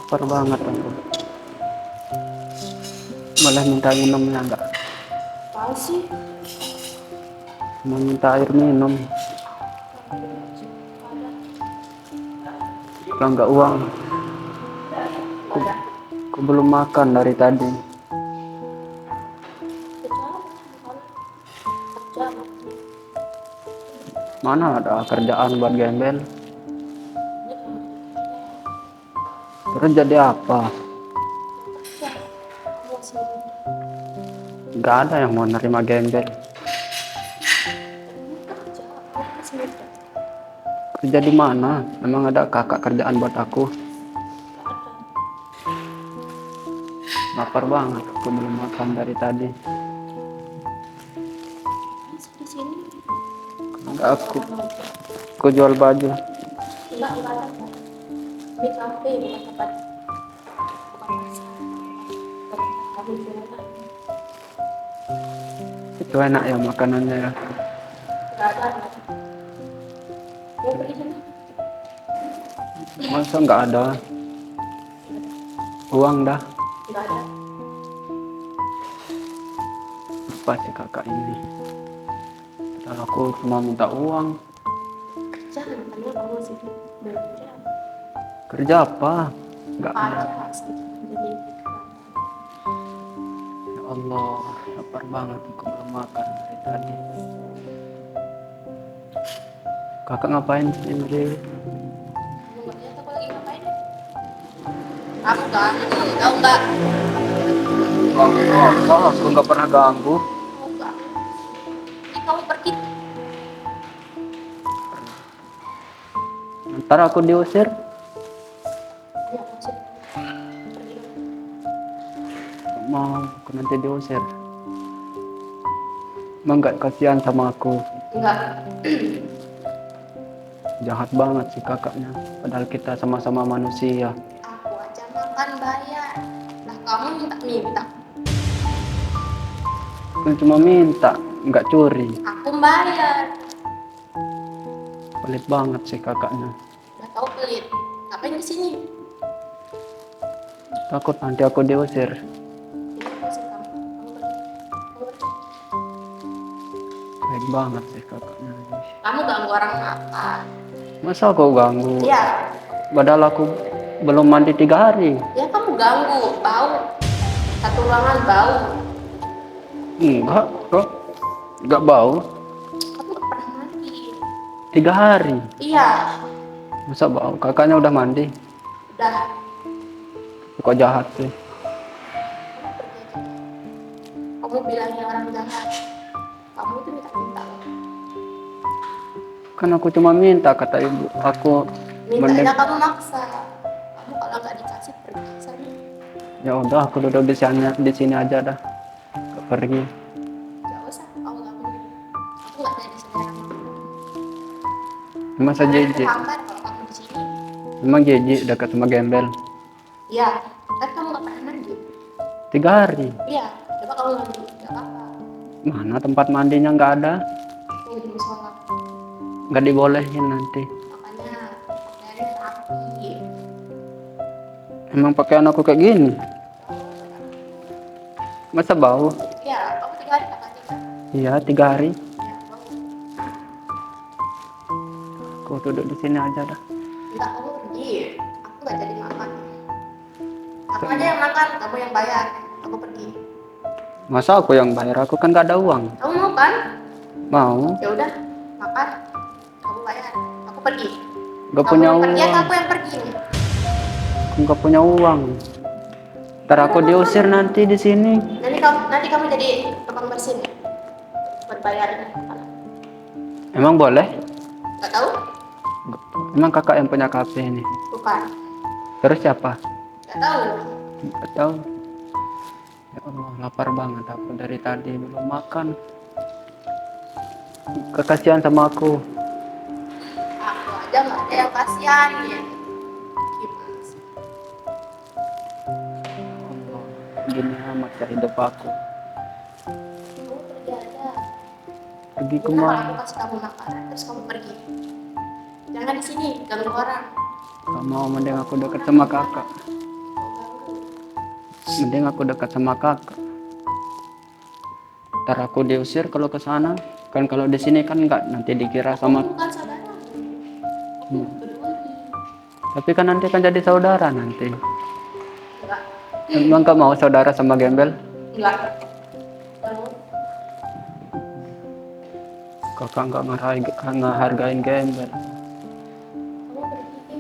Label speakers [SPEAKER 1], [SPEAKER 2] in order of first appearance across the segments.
[SPEAKER 1] Lapar banget aku. Malah minta minumnya enggak.
[SPEAKER 2] Apa sih?
[SPEAKER 1] Mau minta air minum. Kalau enggak uang. Aku belum makan dari tadi. Mana ada kerjaan buat gembel? Terus jadi apa? Enggak ada yang mau nerima gembel. Kerja di mana? Emang ada kakak kerjaan buat aku? Lapar banget, aku belum makan dari tadi.
[SPEAKER 2] Di sini.
[SPEAKER 1] Enggak, aku jual baju.
[SPEAKER 2] Enggak ada. Di kafe bukan tempat bukan pasar. Tempat kamu jualan.
[SPEAKER 1] Itu enak ya makanannya ya.
[SPEAKER 2] Enggak ada. Mau pergi sana?
[SPEAKER 1] Masa enggak ada? Uang dah.
[SPEAKER 2] Enggak ada.
[SPEAKER 1] Apa sih kakak ini? Kalau aku cuma minta uang.
[SPEAKER 2] Jangan, karena kamu masih bekerja.
[SPEAKER 1] Kerja apa? Enggak ada.
[SPEAKER 2] Ada jadi
[SPEAKER 1] Ya Allah, lapar banget, aku belum makan dari tadi. Kakak ngapain sih ini?
[SPEAKER 2] kamu nggak lihat aku lagi ngapain? Kamu ganggu, tahu nggak?
[SPEAKER 1] Oh, aku nggak pernah ganggu.
[SPEAKER 2] Kamu ganggu. Ini kamu pergi.
[SPEAKER 1] Ntar aku diusir.
[SPEAKER 2] Ya, maksud pergi.
[SPEAKER 1] Mau aku nanti diusir. Emang nggak kasihan sama aku.
[SPEAKER 2] Enggak.
[SPEAKER 1] Jahat banget sih kakaknya. Padahal kita sama-sama manusia.
[SPEAKER 2] Aku aja makan bayar. Lah kamu minta.
[SPEAKER 1] Aku cuma minta, nggak curi.
[SPEAKER 2] Aku bayar.
[SPEAKER 1] Pelit banget sih kakaknya.
[SPEAKER 2] Udah tahu pelit. Ngapain di sini?
[SPEAKER 1] Takut nanti aku diusir.
[SPEAKER 2] Ini maksud kamu. Kamu pergi. Kamu pergi.
[SPEAKER 1] Baik banget sih kakaknya.
[SPEAKER 2] Kamu ganggu orang makan.
[SPEAKER 1] Masa aku ganggu?
[SPEAKER 2] Iya.
[SPEAKER 1] Padahal aku belum mandi 3 hari.
[SPEAKER 2] Ya kamu ganggu. Bau. Satu ruangan bau.
[SPEAKER 1] Enggak, kok. Enggak bau.
[SPEAKER 2] Kamu nggak pernah mandi.
[SPEAKER 1] 3 hari.
[SPEAKER 2] Iya.
[SPEAKER 1] Masa bau? Kakaknya udah mandi.
[SPEAKER 2] Udah.
[SPEAKER 1] Kok jahat sih?
[SPEAKER 2] Kamu pergi aja. Kamu bilangnya orang jahat. Kamu itu minta-minta loh.
[SPEAKER 1] Kan aku cuma minta kata ibu. Aku
[SPEAKER 2] Mintanya kamu maksa. Kamu kalau nggak dikasih pergi sana.
[SPEAKER 1] ya udah aku duduk di sini aja dah. Nggak pergi.
[SPEAKER 2] Gak usah. Kamu nggak pergi. Aku nggak jadi selera kamu.
[SPEAKER 1] Masa
[SPEAKER 2] Karena
[SPEAKER 1] jeje?
[SPEAKER 2] terhambat kalau kamu di sini.
[SPEAKER 1] Emang jeje dekat sama gembel?
[SPEAKER 2] Iya. Kan kamu nggak pernah mandi.
[SPEAKER 1] 3 hari.
[SPEAKER 2] Iya. Coba kamu mandi. Gak apa-apa.
[SPEAKER 1] Mana tempat mandinya nggak ada?
[SPEAKER 2] Tunggu di musola.
[SPEAKER 1] Nggak dibolehin nanti.
[SPEAKER 2] Makanya pakaiannya rapi.
[SPEAKER 1] Emang pakaian aku kayak gini? Masa bau?
[SPEAKER 2] Iya. Kamu 3 hari tak mandi kan?
[SPEAKER 1] Iya 3 hari.
[SPEAKER 2] Iya. Bau.
[SPEAKER 1] Aku duduk di sini aja dah.
[SPEAKER 2] Enggak, kamu pergi. Aku nggak jadi makan. Aku aja yang makan. Kamu yang bayar. Aku pergi.
[SPEAKER 1] Masa aku yang bayar? Aku kan nggak ada uang.
[SPEAKER 2] Kamu mau kan?
[SPEAKER 1] Mau?
[SPEAKER 2] Ya udah, makan. Kamu bayar. Aku pergi.
[SPEAKER 1] Nggak
[SPEAKER 2] Kamu
[SPEAKER 1] punya
[SPEAKER 2] yang pergi
[SPEAKER 1] uang.
[SPEAKER 2] atau aku yang pergi?
[SPEAKER 1] Aku nggak punya uang. Ntar aku diusir nanti di sini.
[SPEAKER 2] Nanti kamu jadi tukang bersih nih. Berbayar.
[SPEAKER 1] Emang boleh?
[SPEAKER 2] Gak tahu?
[SPEAKER 1] Emang kakak yang punya kafe ini?
[SPEAKER 2] Bukan.
[SPEAKER 1] Terus siapa?
[SPEAKER 2] Gak tahu.
[SPEAKER 1] Nggak tahu. Ya Allah, lapar banget aku dari tadi belum makan. Kekasihan sama aku.
[SPEAKER 2] Aku aja nggak ada yang kasihanin. Gimana sih?
[SPEAKER 1] Allah, gini amat ya hidup aku.
[SPEAKER 2] Kamu pergi aja.
[SPEAKER 1] Pergi
[SPEAKER 2] Gimana kalau
[SPEAKER 1] kemana?
[SPEAKER 2] aku kasih kamu makanan terus kamu pergi? Jangan di sini, ganggu orang.
[SPEAKER 1] Gak mau, mending aku deket sama kakak. Mending aku dekat sama kakak. Ntar aku diusir kalau ke sana. Kan kalau di sini kan nggak, nanti dikira sama.
[SPEAKER 2] Bukan saudara.
[SPEAKER 1] Hmm.
[SPEAKER 2] Berdua nih.
[SPEAKER 1] Tapi kan nanti kan jadi saudara nanti.
[SPEAKER 2] Enggak.
[SPEAKER 1] Emang gak mau saudara sama gembel?
[SPEAKER 2] Enggak. Kalau
[SPEAKER 1] Kakak nggak ngehargain gembel.
[SPEAKER 2] kamu pergi,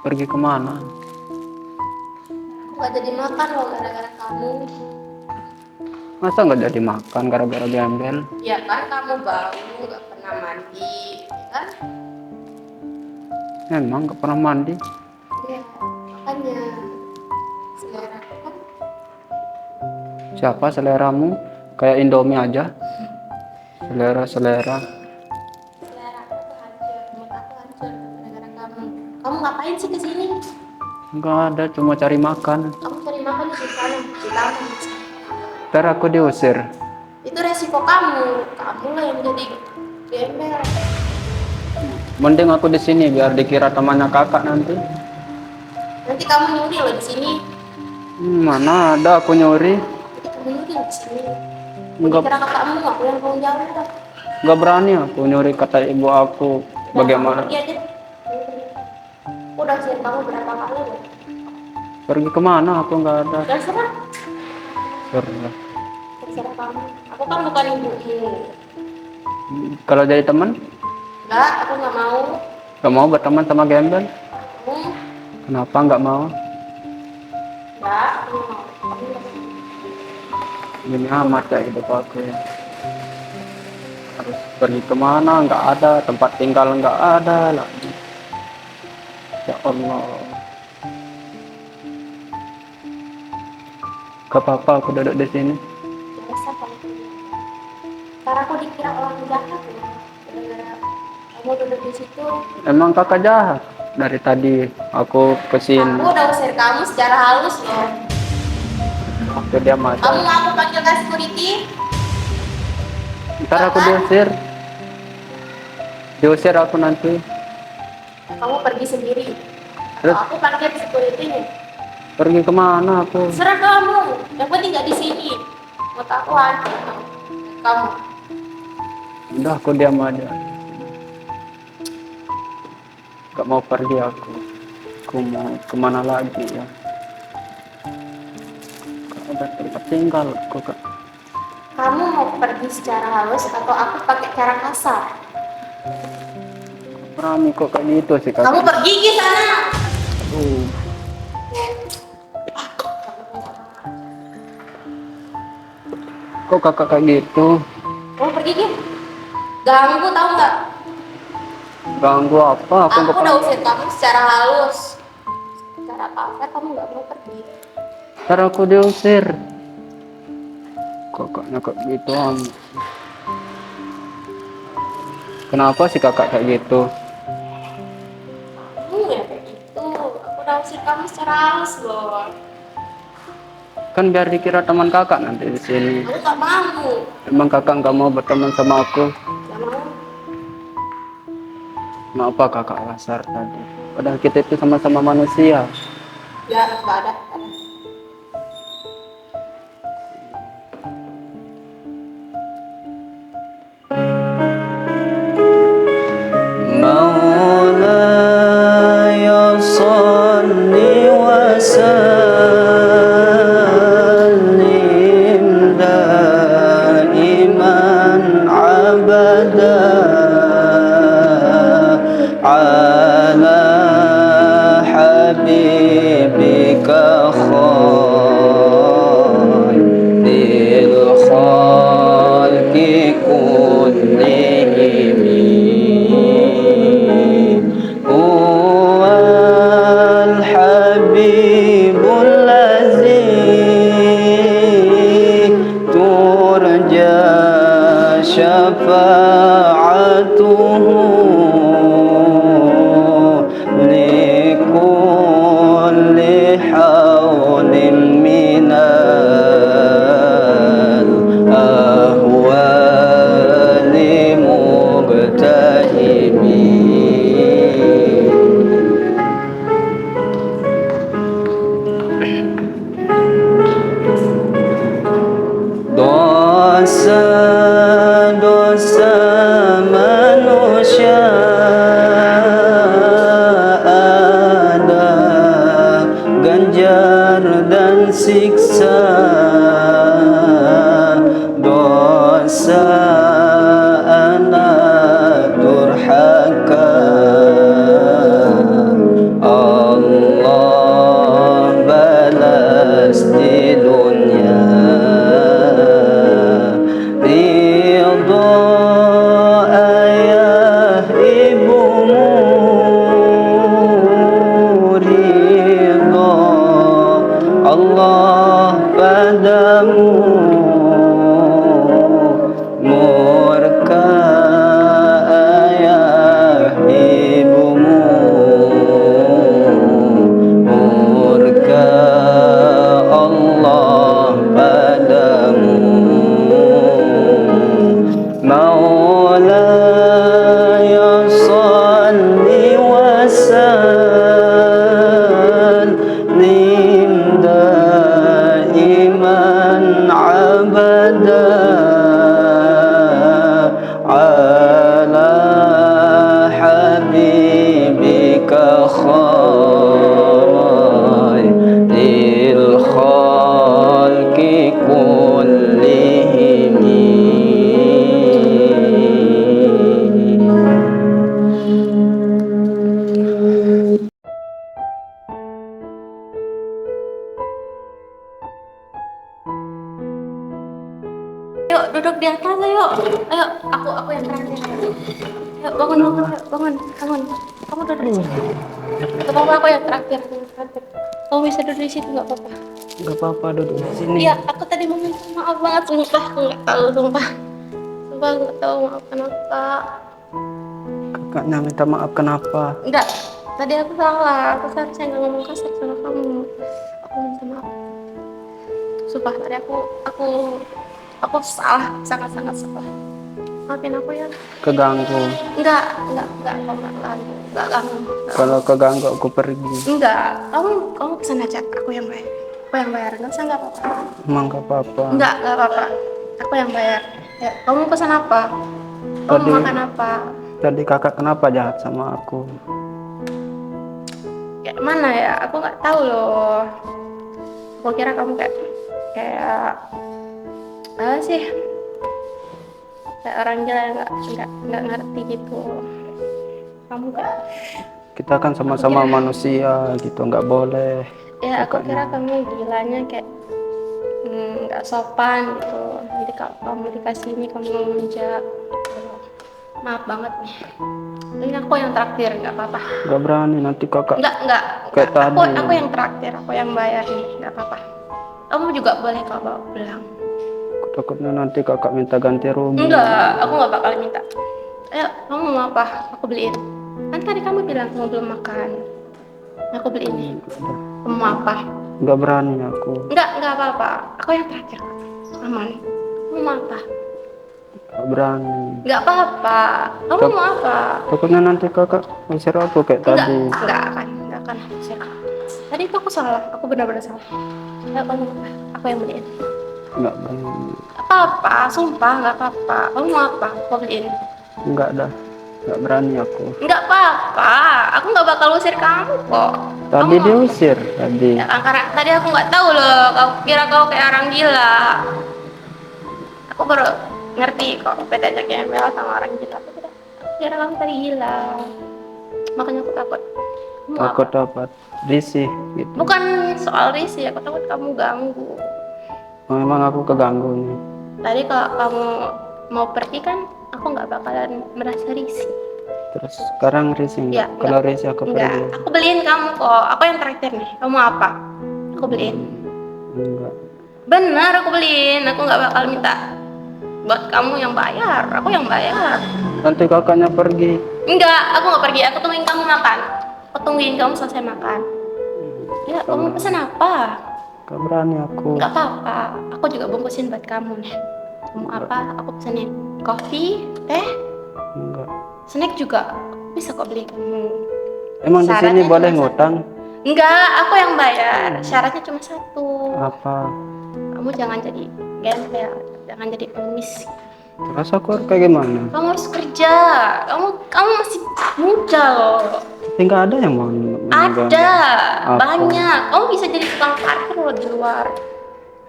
[SPEAKER 1] Pergi kemana?
[SPEAKER 2] aku gak jadi makan loh gara-gara kamu.
[SPEAKER 1] Masa nggak jadi makan gara-gara gembel?
[SPEAKER 2] Ya kan kamu bau, gak pernah mandi, ya kan?
[SPEAKER 1] Emang nggak pernah mandi?
[SPEAKER 2] Iya, makanya selera aku kan
[SPEAKER 1] Siapa seleramu? Kayak Indomie aja. Selera.
[SPEAKER 2] selera aku tuh hancur, mood aku hancur gara-gara kamu. Kamu ngapain sih kesini?
[SPEAKER 1] Nggak ada, cuma cari makan.
[SPEAKER 2] Kamu cari makan di sana, di taman.
[SPEAKER 1] Ntar aku diusir.
[SPEAKER 2] Itu resiko kamu, kamu lah yang jadi gembel.
[SPEAKER 1] Mending aku di sini biar dikira temannya kakak nanti.
[SPEAKER 2] Nanti kamu nyuri loh di sini.
[SPEAKER 1] Mana ada aku nyuri?
[SPEAKER 2] Nanti kamu nyuri loh di sini. Mau
[SPEAKER 1] Nggak,
[SPEAKER 2] dikira kakakmu, aku yang tanggung jawab.
[SPEAKER 1] nggak berani aku nyuri, kata ibu aku.
[SPEAKER 2] Udah,
[SPEAKER 1] Bagaimana?
[SPEAKER 2] kamu pergi aja. Kamu pergi. Aku udah siap kamu berapa kali loh.
[SPEAKER 1] Pergi kemana? Aku nggak ada.
[SPEAKER 2] Terserah,
[SPEAKER 1] Terserah.
[SPEAKER 2] terserah kamu. Aku kan bukan ibumu.
[SPEAKER 1] Kalau jadi teman,
[SPEAKER 2] Enggak, aku nggak mau.
[SPEAKER 1] nggak mau berteman sama gembel.
[SPEAKER 2] Kamu,
[SPEAKER 1] Kenapa nggak mau?
[SPEAKER 2] enggak, aku nggak mau. Kamu nggak mau.
[SPEAKER 1] Gini amat ya hidup aku ya. Harus pergi kemana? Nggak ada. Tempat tinggal nggak ada lagi. Ya Allah. Gak apa-apa aku duduk di sini.
[SPEAKER 2] Biasa kamu pergi. Ntar aku dikira orang jahat ya. Gara-gara kamu duduk di situ.
[SPEAKER 1] Emang kakak jahat? Dari tadi aku kesini.
[SPEAKER 2] Aku udah usir kamu secara halus loh.
[SPEAKER 1] Waktu dia
[SPEAKER 2] Kamu
[SPEAKER 1] masuk.
[SPEAKER 2] mau aku panggil ke security?
[SPEAKER 1] Ntar aku diusir. Diusir aku nanti.
[SPEAKER 2] Kamu pergi sendiri.
[SPEAKER 1] Terus?
[SPEAKER 2] Atau aku panggil security nih.
[SPEAKER 1] Pergi kemana aku?
[SPEAKER 2] Serah kamu. Yang penting gak di sini. Mood aku hancur. Kamu.
[SPEAKER 1] Udah aku diam aja. Gak mau pergi aku. Aku mau kemana lagi ya? Gak ada tempat tinggal aku kak.
[SPEAKER 2] Kamu mau pergi secara halus atau aku pakai cara kasar?
[SPEAKER 1] Berani kok kayak gitu sih kak.
[SPEAKER 2] Kamu pergi ke sana.
[SPEAKER 1] Aduh. Kok kakak kayak gitu?
[SPEAKER 2] Kamu pergi ke? Ganggu tahu nggak?
[SPEAKER 1] Ganggu apa? Aku
[SPEAKER 2] Aku
[SPEAKER 1] nggak
[SPEAKER 2] udah
[SPEAKER 1] pernah.
[SPEAKER 2] usir kamu secara halus. Secara kasar kamu nggak mau pergi.
[SPEAKER 1] Ntar aku diusir. Kakaknya kayak gitu. Kenapa sih kakak kayak gitu?
[SPEAKER 2] Kamu ya kayak gitu. Aku udah usir kamu secara halus loh.
[SPEAKER 1] Kan biar dikira teman kakak nanti di sini.
[SPEAKER 2] Aku nggak mau.
[SPEAKER 1] Emang kakak nggak mau berteman sama aku?
[SPEAKER 2] Nggak mau.
[SPEAKER 1] Kenapa kakak kasar tadi? Padahal kita itu sama-sama manusia.
[SPEAKER 2] Ya nggak ada.
[SPEAKER 1] مولاي صل وسلم دائما أبدا على حبيبك خير الخلق كلهم هو الحبيب الذي ترجى شفاعته لكل حول من الأهوال مقتحمين. dosa-dosa manusia ada ganjar dan siksa. Dosa anak durhaka Allah balas di dunia. Ridho ayah ibumu, ridho Allah padamu, murka ayah ibumu, murka Allah padamu. Maulaya salli wa sallim daiman abada ala habibika khairil khalqi kullihim.
[SPEAKER 2] Yuk duduk di atas ayo. Ayo aku yang terakhir. Yuk bangun bangun yuk, bangun bangun. Kamu duduk di sini. Gak apa-apa aku yang terakhir. Kamu bisa duduk di situ nggak apa-apa.
[SPEAKER 1] Gak apa-apa duduk di sini.
[SPEAKER 2] Iya aku tadi mau minta maaf banget sumpah aku nggak tahu sumpah. Sumpah aku nggak tahu maaf kenapa.
[SPEAKER 1] Kakaknya minta maaf kenapa?
[SPEAKER 2] Enggak. Tadi aku salah. Aku seharusnya nggak ngomong kasar sama kamu. Aku minta maaf. Sumpah tadi aku salah, sangat-sangat salah. Maafin aku ya.
[SPEAKER 1] Keganggu.
[SPEAKER 2] Enggak, kamu enggak ganggu.
[SPEAKER 1] Kalau keganggu aku pergi.
[SPEAKER 2] Enggak, kamu pesan aja, aku yang bayar. Aku yang bayar, enggak usah enggak apa-apa.
[SPEAKER 1] Emang gak apa-apa.
[SPEAKER 2] Enggak apa-apa. Aku yang bayar. Ya, kamu pesan apa? Kamu
[SPEAKER 1] Tadi-
[SPEAKER 2] mau makan apa?
[SPEAKER 1] Tadi kakak kenapa jahat sama aku?
[SPEAKER 2] Kayak mana ya? Aku nggak tahu loh. Aku kira kamu kayak apa sih? Kayak orang gila yang nggak ngerti gitu. Kamu kayak
[SPEAKER 1] Kita kan sama-sama manusia gitu, nggak boleh.
[SPEAKER 2] ya aku
[SPEAKER 1] Kakaknya.
[SPEAKER 2] kira kamu gilanya kayak nggak sopan gitu. Jadi kalau kamu dikasih ini kamu menjak. Maaf banget nih. Ini aku yang traktir, nggak apa-apa.
[SPEAKER 1] Nggak berani nanti kakak.
[SPEAKER 2] Enggak.
[SPEAKER 1] Kayak
[SPEAKER 2] Aku
[SPEAKER 1] tadi.
[SPEAKER 2] yang traktir, aku yang bayar nih, nggak apa-apa. Kamu juga boleh kalau bawa pulang.
[SPEAKER 1] Aku takutnya nanti kakak minta ganti rugi.
[SPEAKER 2] Enggak, aku nggak bakal minta. Ayo, kamu mau apa? Aku beliin. Kan tadi kamu bilang kamu belum makan. Aku beliin nih. Kamu mau apa?
[SPEAKER 1] Nggak berani aku.
[SPEAKER 2] Enggak apa-apa. Aku yang traktir. Aman. Kamu mau apa?
[SPEAKER 1] Nggak berani.
[SPEAKER 2] Enggak apa-apa. Kamu mau apa?
[SPEAKER 1] Takutnya nanti kakak ngusir aku kayak tadi.
[SPEAKER 2] Enggak akan. Tadi itu aku salah. Aku benar-benar salah. Ayo, kamu mau apa? Aku yang beliin.
[SPEAKER 1] Nggak berani.
[SPEAKER 2] Apa-apa, sumpah nggak apa-apa. Kamu mau apa? Aku beliin.
[SPEAKER 1] Nggak dah. Nggak berani aku.
[SPEAKER 2] Nggak apa-apa. Aku nggak bakal usir kamu kok.
[SPEAKER 1] Tadi
[SPEAKER 2] Kamu-
[SPEAKER 1] diusir tadi.
[SPEAKER 2] Ya kan karena tadi aku nggak tahu loh. Kau kira kau kayak orang gila. Aku baru ngerti kok bedanya gembel sama orang gila. Aku kira kamu tadi gila. Makanya aku takut. Kamu mau
[SPEAKER 1] Takut
[SPEAKER 2] apa?
[SPEAKER 1] dapat risih gitu.
[SPEAKER 2] Bukan soal risih, aku takut kamu ganggu.
[SPEAKER 1] Memang aku keganggu nih.
[SPEAKER 2] Tadi kalau kamu mau pergi kan, aku nggak bakalan merasa risih.
[SPEAKER 1] Terus sekarang risih nggak?
[SPEAKER 2] Ya,
[SPEAKER 1] Kalau risih aku
[SPEAKER 2] Enggak,
[SPEAKER 1] pergi.
[SPEAKER 2] aku beliin kamu kok. Aku yang traktir nih. Kamu mau apa? Aku beliin.
[SPEAKER 1] Enggak.
[SPEAKER 2] Bener, aku beliin. Aku nggak bakal minta buat kamu yang bayar. Aku yang bayar.
[SPEAKER 1] Nanti kakaknya pergi.
[SPEAKER 2] Enggak, aku nggak pergi. Aku tungguin kamu makan. Aku tungguin kamu selesai makan. Ya, kamu pesan apa?
[SPEAKER 1] Gak berani aku.
[SPEAKER 2] Nggak apa-apa. Aku juga bungkusin buat kamu nih. Kamu apa? Aku pesenin kopi, teh,
[SPEAKER 1] Enggak.
[SPEAKER 2] snack juga. Bisa kok beli kamu.
[SPEAKER 1] Emang di sini
[SPEAKER 2] Syaratnya
[SPEAKER 1] boleh
[SPEAKER 2] cuma
[SPEAKER 1] ngutang?
[SPEAKER 2] Enggak, aku yang bayar. Syaratnya cuma satu.
[SPEAKER 1] Apa?
[SPEAKER 2] Kamu jangan jadi gembel. jangan jadi pengemis.
[SPEAKER 1] Terus aku harus kayak gimana?
[SPEAKER 2] Kamu harus kerja. Kamu masih muda loh.
[SPEAKER 1] Tapi nggak ada yang mau
[SPEAKER 2] Ada
[SPEAKER 1] Apa?
[SPEAKER 2] banyak. Kamu bisa jadi tukang parkir loh di luar.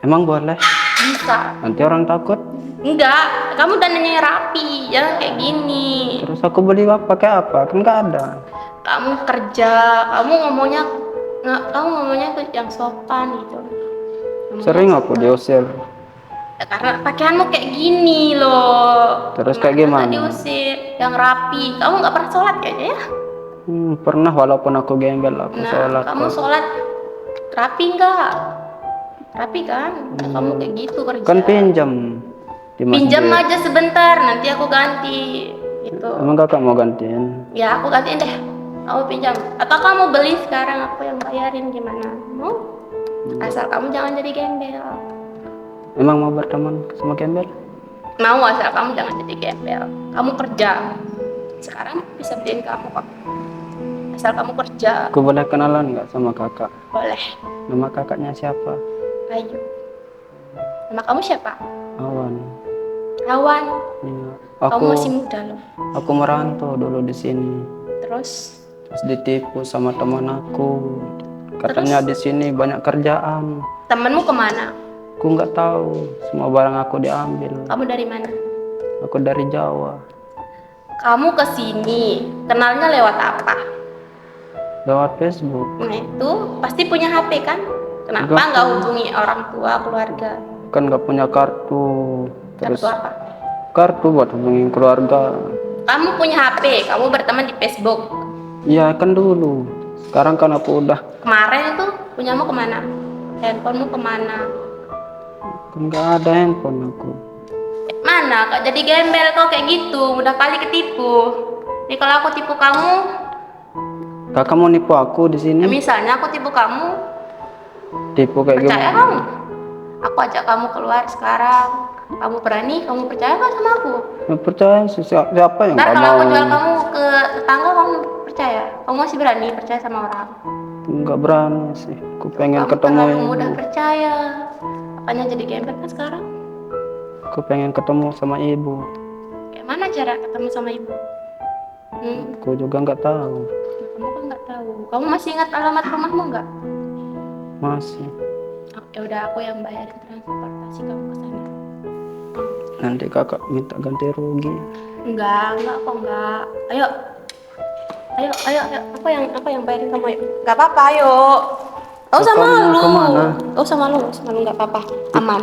[SPEAKER 1] Emang boleh?
[SPEAKER 2] Bisa.
[SPEAKER 1] Nanti orang takut.
[SPEAKER 2] Enggak, kamu dananya rapi, jangan kayak gini.
[SPEAKER 1] Terus aku beli apa? Pakai apa? Kan nggak ada.
[SPEAKER 2] Kamu kerja, kamu ngomongnya tuh yang sopan gitu. Ngomongnya
[SPEAKER 1] Sering aku
[SPEAKER 2] sopan.
[SPEAKER 1] diusir.
[SPEAKER 2] Ya, karena pakaianmu kayak gini loh.
[SPEAKER 1] Terus kayak gimana?
[SPEAKER 2] Nggak diusir, yang rapi. Kamu nggak pernah sholat kayaknya ya?
[SPEAKER 1] Pernah walaupun aku gembel aku
[SPEAKER 2] Nah,
[SPEAKER 1] sholat.
[SPEAKER 2] kamu
[SPEAKER 1] kok.
[SPEAKER 2] sholat rapi nggak? Rapi kan? Nah, kamu kayak gitu kerja.
[SPEAKER 1] Kan pinjam di masjid.
[SPEAKER 2] Pinjam aja sebentar, nanti aku ganti. Gitu.
[SPEAKER 1] Emang kakak mau gantiin?
[SPEAKER 2] Ya aku gantiin deh. Kamu pinjam. Atau kamu beli sekarang aku yang bayarin gimana? Mau? Asal kamu jangan jadi gembel.
[SPEAKER 1] Emang mau berteman sama gembel?
[SPEAKER 2] Mau, asal kamu jangan jadi gembel. Kamu kerja. Sekarang bisa beliin kamu kok. Asal kamu kerja.
[SPEAKER 1] Aku boleh kenalan nggak sama kakak?
[SPEAKER 2] Boleh.
[SPEAKER 1] Nama kakaknya siapa?
[SPEAKER 2] Ayo. Nama kamu siapa?
[SPEAKER 1] Awan.
[SPEAKER 2] Awan.
[SPEAKER 1] Iya.
[SPEAKER 2] Kamu masih muda loh.
[SPEAKER 1] Aku merantau dulu di sini.
[SPEAKER 2] Terus
[SPEAKER 1] Terus ditipu sama teman aku. Katanya di sini banyak kerjaan.
[SPEAKER 2] temenmu kemana?
[SPEAKER 1] Aku nggak tahu. Semua barang aku diambil.
[SPEAKER 2] Kamu dari mana?
[SPEAKER 1] Aku dari Jawa.
[SPEAKER 2] Kamu kesini kenalnya lewat apa?
[SPEAKER 1] Lewat Facebook.
[SPEAKER 2] Nah itu pasti punya HP kan? Kenapa
[SPEAKER 1] Enggak.
[SPEAKER 2] nggak hubungi orang tua, keluarga?
[SPEAKER 1] Kan nggak punya kartu. Terus
[SPEAKER 2] Kartu apa?
[SPEAKER 1] kartu buat hubungin keluarga.
[SPEAKER 2] Kamu punya HP, kamu berteman di Facebook.
[SPEAKER 1] Iya kan dulu. Sekarang kan aku udah
[SPEAKER 2] Kemarin itu punyamu kemana? Handphonemu kemana?
[SPEAKER 1] kan nggak ada handphone aku.
[SPEAKER 2] Mana? Kak jadi gembel kau kayak gitu, mudah kali ketipu. Nih kalau aku tipu kamu,
[SPEAKER 1] Kakak mau nipu aku di sini?
[SPEAKER 2] misalnya aku tipu kamu,
[SPEAKER 1] Tipu kayak
[SPEAKER 2] percaya
[SPEAKER 1] gimana?
[SPEAKER 2] kamu? Aku ajak kamu keluar sekarang, kamu berani? Kamu percaya nggak sama aku?
[SPEAKER 1] Ya, percaya sih, siapa yang
[SPEAKER 2] Ntar
[SPEAKER 1] nggak
[SPEAKER 2] kalau
[SPEAKER 1] mau?
[SPEAKER 2] aku jual kamu ke tetangga, kamu percaya? Kamu masih berani percaya sama orang?
[SPEAKER 1] Nggak berani sih. Aku pengen
[SPEAKER 2] Kamu
[SPEAKER 1] ketemu
[SPEAKER 2] terlalu
[SPEAKER 1] ibu.
[SPEAKER 2] mudah percaya. Makanya jadi gembel kan sekarang.
[SPEAKER 1] Aku pengen ketemu sama ibu.
[SPEAKER 2] Kayak mana cara ketemu sama ibu?
[SPEAKER 1] Aku juga nggak tahu.
[SPEAKER 2] Kamu kan nggak tahu. Kamu masih ingat alamat rumahmu nggak?
[SPEAKER 1] Masih.
[SPEAKER 2] Oh, ya udah aku yang bayarin transportasi kamu ke sana.
[SPEAKER 1] Nanti kakak minta ganti rugi.
[SPEAKER 2] Enggak kok enggak. Ayo. Aku yang bayarin kamu ayo. Enggak apa-apa, ayo. Gak usah
[SPEAKER 1] Kakak mau
[SPEAKER 2] malu.
[SPEAKER 1] kemana?
[SPEAKER 2] Gak usah malu, nggak apa-apa. Aman.